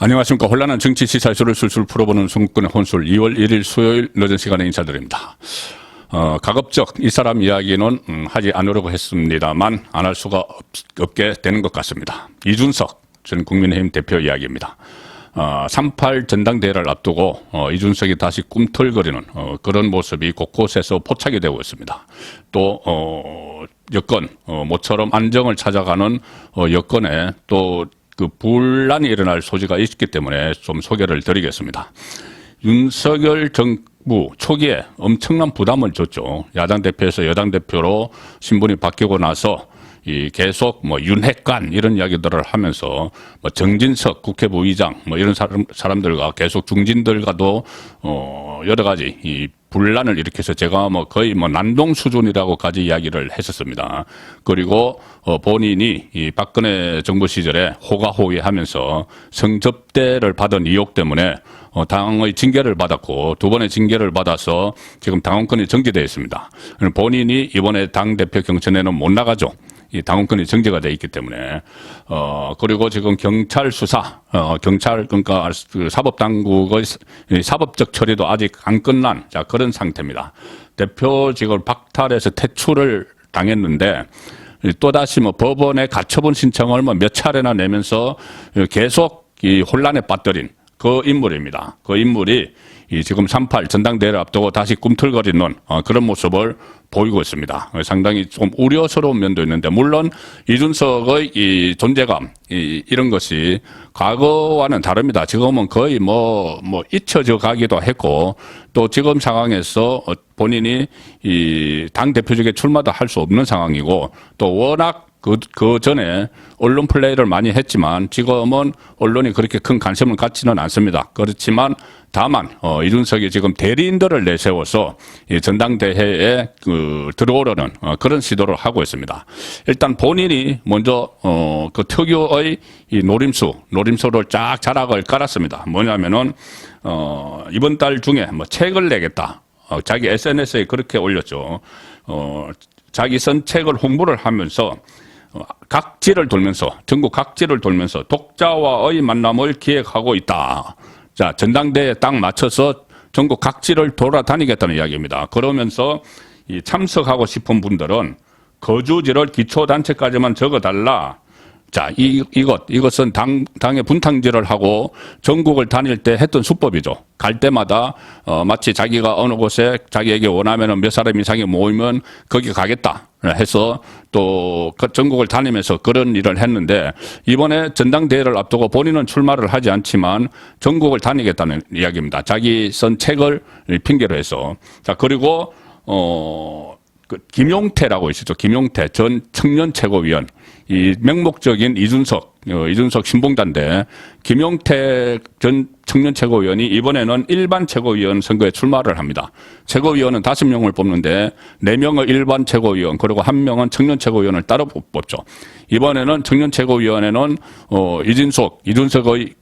안녕하십니까. 혼란한 정치 시사이슈를 술술 풀어보는 송근의 혼술 2월 1일 수요일 늦은 시간에 인사드립니다. 가급적 이 사람 이야기는 하지 않으려고 했습니다만 안 할 수가 없게 되는 것 같습니다. 이준석 전 국민의힘 대표 이야기입니다. 3.8 전당대회를 앞두고 이준석이 다시 꿈틀거리는 그런 모습이 곳곳에서 포착이 되고 있습니다. 또 여권 모처럼 안정을 찾아가는 여권에 또 그 분란이 일어날 소지가 있기 때문에 좀 소개를 드리겠습니다. 윤석열 정부 초기에 엄청난 부담을 줬죠. 야당 대표에서 여당 대표로 신분이 바뀌고 나서 계속 윤핵관 이런 이야기들을 하면서 정진석 국회부의장 이런 사람들과 계속 중진들과도 여러 가지 이 분란을 일으켜서 제가 거의 난동 수준이라고까지 이야기를 했었습니다. 그리고 본인이 이 박근혜 정부 시절에 호가호위하면서 성접대를 받은 의혹 때문에 당의 징계를 받았고 두 번의 징계를 받아서 지금 당원권이 정지되어 있습니다. 본인이 이번에 당대표 경선에는 못 나가죠. 이 당원권이 정지가 돼 있기 때문에 그리고 지금 경찰 수사 경찰 그러니까 그 사법당국의 사법적 처리도 아직 안 끝난 그런 상태입니다. 대표직을 박탈해서 퇴출을 당했는데 또다시 법원에 가처분 신청을 몇 차례나 내면서 계속 이 혼란에 빠뜨린 그 인물입니다. 그 인물이 지금 3.8 전당대회를 앞두고 다시 꿈틀거리는 그런 모습을 보이고 있습니다. 상당히 좀 우려스러운 면도 있는데 물론 이준석의 이 존재감 이런 것이 과거와는 다릅니다. 지금은 거의 잊혀져 가기도 했고 또 지금 상황에서 본인이 이 당 대표직에 출마도 할 수 없는 상황이고 또 워낙 그 전에 언론 플레이를 많이 했지만 지금은 언론이 그렇게 큰 관심을 갖지는 않습니다. 그렇지만 다만 이준석이 지금 대리인들을 내세워서 이 전당대회에 들어오려는 그런 시도를 하고 있습니다. 일단 본인이 먼저 그 특유의 이 노림수를 쫙 자락을 깔았습니다. 뭐냐면은 이번 달 중에 책을 내겠다. 자기 SNS에 그렇게 올렸죠. 자기 쓴 책을 홍보를 하면서 각지를 돌면서 전국 각지를 돌면서 독자와의 만남을 기획하고 있다. 자, 전당대회에 딱 맞춰서 전국 각지를 돌아다니겠다는 이야기입니다. 그러면서 이 참석하고 싶은 분들은 거주지를 기초단체까지만 적어달라. 자, 이것은 당의 분탕질을 하고 전국을 다닐 때 했던 수법이죠. 갈 때마다 마치 자기가 어느 곳에 자기에게 원하면 몇 사람 이상이 모이면 거기 가겠다 해서 또 전국을 다니면서 그런 일을 했는데 이번에 전당대회를 앞두고 본인은 출마를 하지 않지만 전국을 다니겠다는 이야기입니다. 자기 쓴 책을 핑계로 해서. 자, 그리고 김용태라고 있었죠. 김용태 전 청년 최고위원. 이 맹목적인 이준석 신봉자인데 김용태 전 청년 최고위원이 이번에는 일반 최고위원 선거에 출마를 합니다. 최고위원은 5명을 뽑는데 4명의 일반 최고위원 그리고 1명은 청년 최고위원을 따로 뽑죠. 이번에는 청년 최고위원회는 이준석의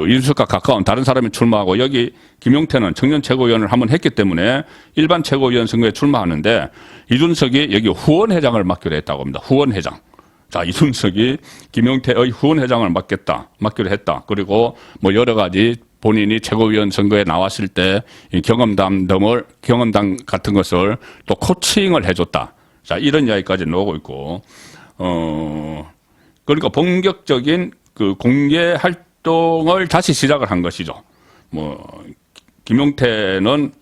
이준석과 가까운 다른 사람이 출마하고 여기 김용태는 청년 최고위원을 한번 했기 때문에 일반 최고위원 선거에 출마하는데 이준석이 여기 후원회장을 맡기로 했다고 합니다. 후원회장. 자, 이준석이 김용태의 후원회장을 맡기로 했다. 그리고 여러 가지 본인이 최고위원 선거에 나왔을 때 이 경험담 같은 것을 또 코칭을 해줬다. 자, 이런 이야기까지 나오고 있고, 그러니까 본격적인 그 공개 활동을 다시 시작을 한 것이죠. 김용태는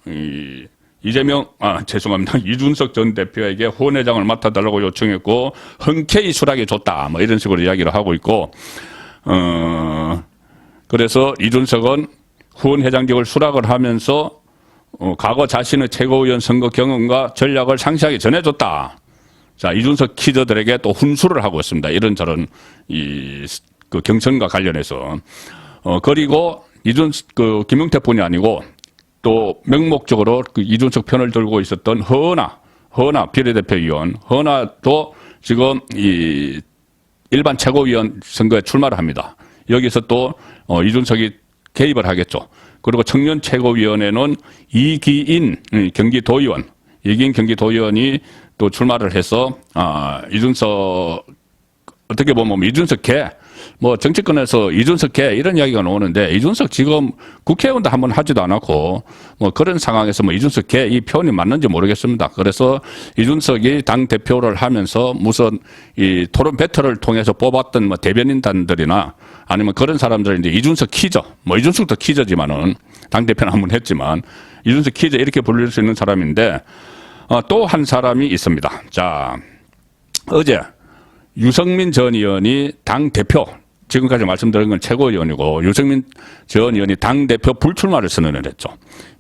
이준석 전 대표에게 후원회장을 맡아달라고 요청했고 흔쾌히 수락해 줬다. 이런 식으로 이야기를 하고 있고, 그래서 이준석은 후원회장직을 수락을 하면서 과거 자신의 최고위원 선거 경험과 전략을 상세하게 전해줬다. 자, 이준석 키드들에게 또 훈수를 하고 있습니다. 이런저런 그 경선과 관련해서. 그리고 김용태뿐이 아니고 또 명목적으로 이준석 편을 들고 있었던 허은하 비례대표위원, 허은하도 지금 이 일반 최고위원 선거에 출마를 합니다. 여기서 또 이준석이 개입을 하겠죠. 그리고 청년 최고위원회는 이기인 경기도의원이 또 출마를 해서 이준석 어떻게 보면 이준석 뭐 정치권에서 이준석 개 이런 이야기가 나오는데 이준석 지금 국회의원도 한번 하지도 않았고 뭐 그런 상황에서 뭐 이준석 개 이 표현이 맞는지 모르겠습니다. 그래서 이준석이 당 대표를 하면서 무슨 이 토론 배틀을 통해서 뽑았던 뭐 대변인단들이나 아니면 그런 사람들은 이제 이준석 키저, 뭐 이준석도 키저지만은 당 대표는 한번 했지만 이준석 키저 이렇게 불릴 수 있는 사람인데 또 한 사람이 있습니다. 자, 어제 유승민 전 의원이 당 대표, 지금까지 말씀드린 건 최고위원이고 유승민 전 의원이 당 대표 불출마를 선언을 했죠.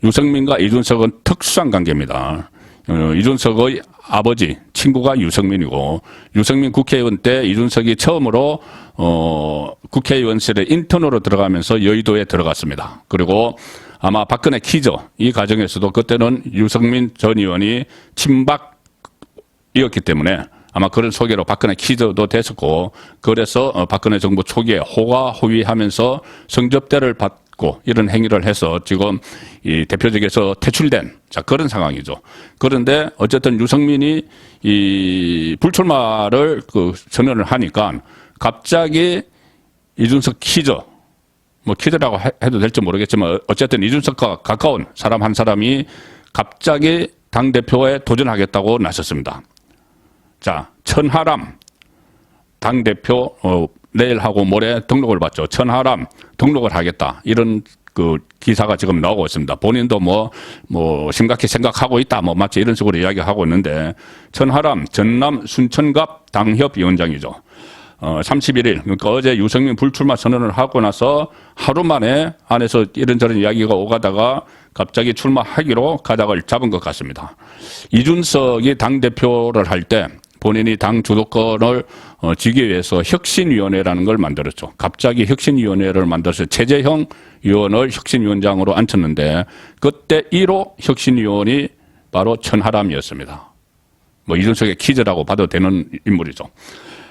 유승민과 이준석은 특수한 관계입니다. 이준석의 아버지 친구가 유승민이고 유승민 국회의원 때 이준석이 처음으로 국회의원실에 인턴으로 들어가면서 여의도에 들어갔습니다. 그리고 아마 박근혜 키저 이 과정에서도 그때는 유승민 전 의원이 친박이었기 때문에 아마 그런 소개로 박근혜 키저도 됐었고 그래서 박근혜 정부 초기에 호가호위하면서 성접대를 받고 이런 행위를 해서 지금 이 대표직에서 퇴출된 자 그런 상황이죠. 그런데 어쨌든 유승민이 이 불출마를 선언을 하니까 갑자기 이준석 키저 뭐 키저라고 해도 될지 모르겠지만 어쨌든 이준석과 가까운 사람 한 사람이 갑자기 당대표에 도전하겠다고 나섰습니다. 자, 천하람 당대표 내일하고 모레 등록을 받죠. 천하람 등록을 하겠다. 이런 그 기사가 지금 나오고 있습니다. 본인도 뭐 심각히 생각하고 있다. 뭐 마치 이런 식으로 이야기하고 있는데 천하람 전남 순천갑 당협위원장이죠. 31일 그러니까 어제 유승민 불출마 선언을 하고 나서 하루 만에 안에서 이런저런 이야기가 오가다가 갑자기 출마하기로 가닥을 잡은 것 같습니다. 이준석이 당대표를 할 때 본인이 당 주도권을 쥐기 위해서 혁신위원회라는 걸 만들었죠. 갑자기 혁신위원회를 만들어서 최재형 의원을 혁신위원장으로 앉혔는데 그때 1호 혁신위원이 바로 천하람이었습니다. 뭐 이준석의 키즈라고 봐도 되는 인물이죠.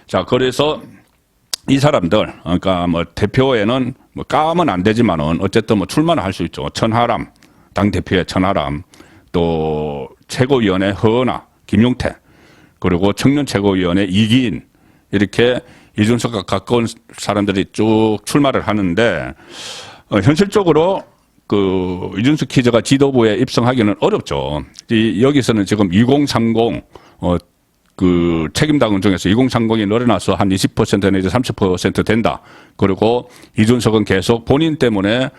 자, 그래서 이 사람들, 그러니까 뭐 대표에는 뭐 까면 안 되지만은 어쨌든 뭐 출마를 할 수 있죠. 천하람, 당대표의 천하람, 또 최고위원회 허은하, 김용태, 그리고 청년 최고위원회 이기인, 이렇게 이준석과 가까운 사람들이 쭉 출마를 하는데, 현실적으로 그 이준석 키즈가 지도부에 입성하기는 어렵죠. 여기서는 지금 2030, 그 책임당원 중에서 2030이 늘어나서 한 20% 내지 30% 된다. 그리고 이준석은 계속 본인 때문에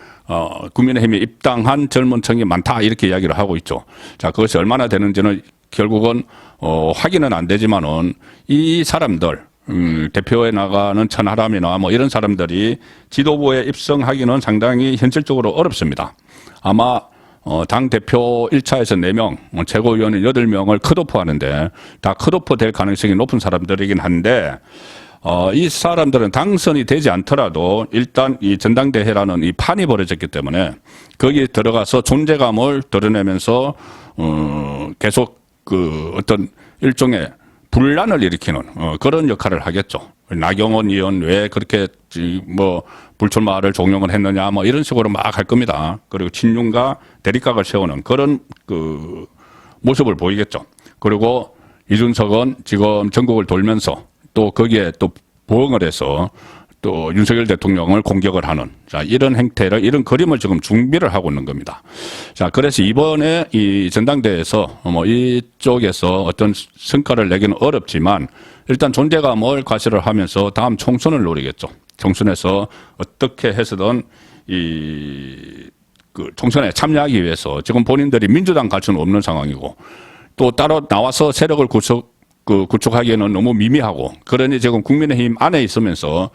국민의힘에 입당한 젊은 층이 많다 이렇게 이야기를 하고 있죠. 자, 그것이 얼마나 되는지는 결국은 확인은 안 되지만은 이 사람들 대표에 나가는 천하람이나 뭐 이런 사람들이 지도부에 입성하기는 상당히 현실적으로 어렵습니다. 아마 당대표 1차에서 4명, 최고위원은 8명을 컷오프 하는데 다 컷오프 될 가능성이 높은 사람들이긴 한데 이 사람들은 당선이 되지 않더라도 일단 이 전당대회라는 이 판이 벌어졌기 때문에 거기에 들어가서 존재감을 드러내면서 계속 그 어떤 일종의 분란을 일으키는 그런 역할을 하겠죠. 나경원 의원 왜 그렇게 뭐 불출마를 종용을 했느냐 뭐 이런 식으로 막 할 겁니다. 그리고 친윤과 대립각을 세우는 그런 그 모습을 보이겠죠. 그리고 이준석은 지금 전국을 돌면서 또 거기에 또 부응을 해서 또 윤석열 대통령을 공격을 하는 자 이런 행태를 이런 그림을 지금 준비를 하고 있는 겁니다. 자 그래서 이번에 이 전당대회에서 뭐 이쪽에서 어떤 성과를 내기는 어렵지만 일단 존재감을 과시를 하면서 다음 총선을 노리겠죠. 총선에서 어떻게 해서든 그 총선에 참여하기 위해서 지금 본인들이 민주당 갈 수는 없는 상황이고 또 따로 나와서 세력을 구축하기에는 너무 미미하고 그러니 지금 국민의힘 안에 있으면서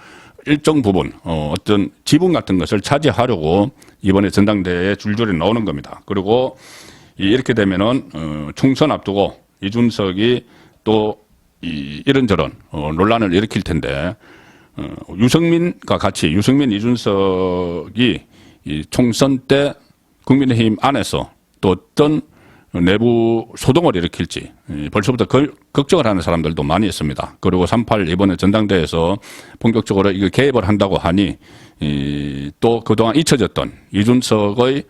일정 부분 어떤 지분 같은 것을 차지하려고 이번에 전당대회에 줄줄이 나오는 겁니다. 그리고 이렇게 되면은 총선 앞두고 이준석이 또 이런저런 논란을 일으킬 텐데 유승민과 같이 유승민 이준석이 이 총선 때 국민의힘 안에서 또 어떤 내부 소동을 일으킬지 벌써부터 걱정을 하는 사람들도 많이 있습니다. 그리고 3.8 이번에 전당대회에서 본격적으로 이거 개입을 한다고 하니 또 그동안 잊혀졌던 이준석의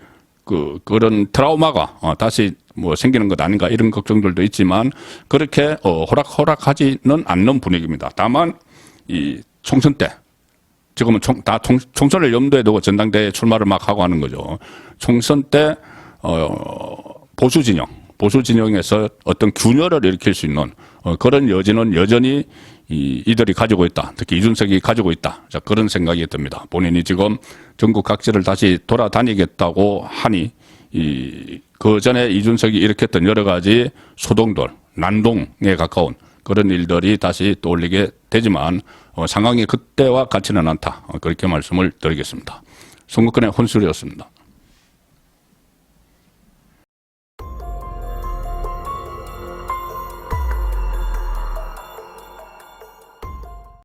그런 트라우마가 다시 뭐 생기는 것 아닌가 이런 걱정들도 있지만 그렇게 호락호락하지는 않는 분위기입니다. 다만 이 총선 때 지금은 총선을 염두에 두고 전당대회 출마를 막 하고 하는 거죠. 총선 때 보수 진영에서 어떤 균열을 일으킬 수 있는 그런 여지는 여전히 이들이 가지고 있다. 특히 이준석이 가지고 있다. 자, 그런 생각이 듭니다. 본인이 지금 전국 각지를 다시 돌아다니겠다고 하니 그 전에 이준석이 일으켰던 여러 가지 소동들, 난동에 가까운 그런 일들이 다시 떠올리게 되지만 상황이 그때와 같지는 않다. 그렇게 말씀을 드리겠습니다. 선거권의 혼술이었습니다.